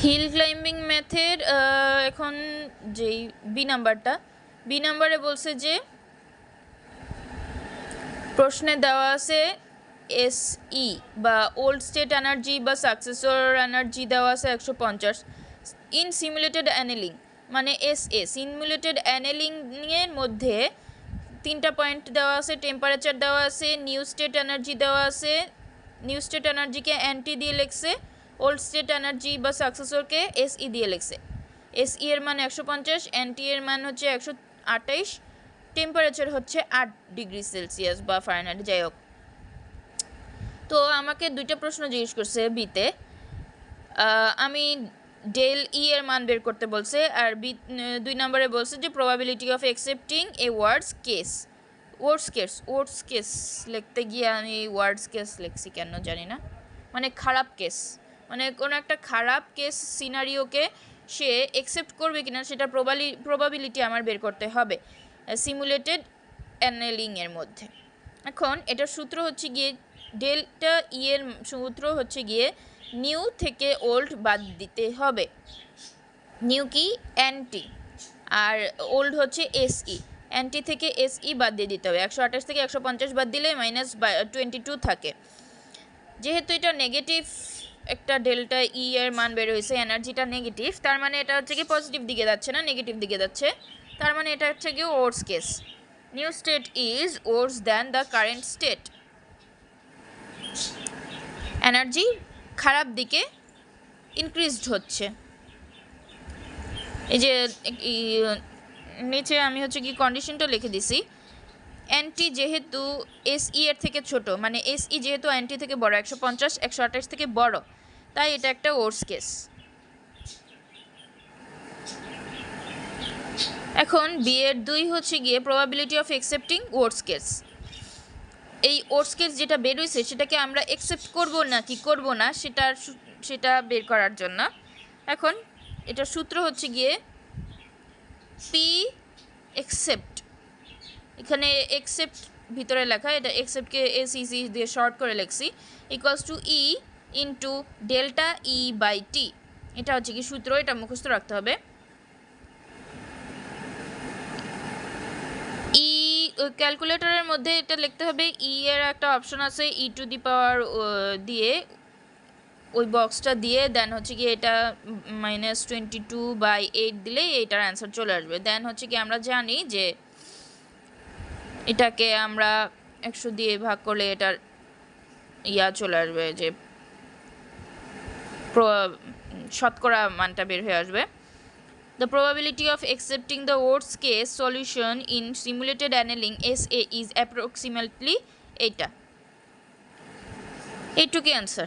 Hill climbing ম্যাথের এখন যেই বি নাম্বারে বলছে যে প্রশ্নে দেওয়া আছে এসই বা ওল্ড স্টেট এনার্জি বা সাকসেসর এনার্জি দেওয়া আছে 150 ইন সিমুলেটেড অ্যানেলিং, মানে সিমুলেটেড অ্যানেলিংয়ের মধ্যে 3টা পয়েন্ট দেওয়া আছে, টেম্পারেচার দেওয়া আছে, নিউ স্টেট এনার্জি দেওয়া আছে, নিউ স্টেট এনার্জিকে অ্যান্টি দিয়ে লিখছে, ওল্ড স্টেট এনার্জি বা সাকসেসরকে এসই দিয়ে লিখছে। এসই এর মান 150, অ্যান্টি এর মান হচ্ছে 128, টেম্পারেচার হচ্ছে 8 ডিগ্রি সেলসিয়াস বা ফারেনহাইট, যাই হোক। তো আমাকে 2টা প্রশ্ন জিজ্ঞেস করছে বিতে, আমি ডেল ই এর মান বের করতে বলছে, আর 2 নম্বরে বলছে যে probability of accepting A words case লিখতে গিয়ে আমি ওয়ার্ডস কেস লিখছি কেন জানি না, মানে খারাপ কেস, মানে কোনো একটা খারাপ কেস সিনারিওকে সে অ্যাকসেপ্ট করবে কিনা সেটা প্রবাবিলিটি আমার বের করতে হবে সিমুলেটেড অ্যানেলিংয়ের মধ্যে। এখন এটার সূত্র হচ্ছে গিয়ে ডেল্টা ই এর সূত্র হচ্ছে গিয়ে নিউ থেকে ওল্ড বাদ দিতে হবে। নিউ কি? অ্যান্টি, আর ওল্ড হচ্ছে এসই। অ্যান্টি থেকে এসই বাদ দিয়ে দিতে হবে। 128 থেকে 150 বাদ দিলে -22 থাকে। যেহেতু এটা নেগেটিভ একটা ডেল্টা ই এর মান বের হয়েছে, এনার্জিটা নেগেটিভ, তার মানে এটা হচ্ছে কি পজিটিভ দিকে যাচ্ছে না, নেগেটিভ দিকে যাচ্ছে, তার মানে এটা হচ্ছে কি worse case. New state is worse than the current state. Energy খারাপ দিকে ইনক্রিজড হচ্ছে। এই যে নিচে আমি হচ্ছে কি কন্ডিশনটা লিখে দিছি, অ্যান্টি যেহেতু এসই এর থেকে ছোট, মানে এসই যেহেতু অ্যান্টি থেকে বড়, 150 128 থেকে বড়, তাই এটা একটা ওয়ার্স কেস। এখন বি এর 2 হচ্ছে গিয়ে probability of accepting worse case. এই ওয়ার্স কেস যেটা বের হয়েছে সেটাকে আমরা অ্যাকসেপ্ট করব না কি করব না সেটা বের করার জন্য এখন এটার সূত্র হচ্ছে গিয়ে পি অ্যাকসেপ্ট, এখানে অ্যাকসেপ্ট ভিতরে লেখা, এটা অ্যাকসেপ্টকে এসইসি দিয়ে শর্ট করে লিখছি, equals to E into delta E by T. এটা হচ্ছে কি সূত্র, এটা মুখস্থ রাখতে হবে। ই ক্যালকুলেটরের মধ্যে এটা লিখতে হবে, ই এর একটা অপশন আছে ই টু দি পাওয়ার দিয়ে, ওই বক্সটা দিয়ে দেন হচ্ছে কি এটা -22/8 দিলেই এটার অ্যান্সার চলে আসবে। দেন হচ্ছে কি আমরা জানি যে এটাকে আমরা 100 দিয়ে ভাগ করলে এটার চলে আসবে, যে শতকরা মানটা বের হয়ে আসবে। The probability of accepting the worst case solution in simulated annealing SA is approximately এইটুকু answer.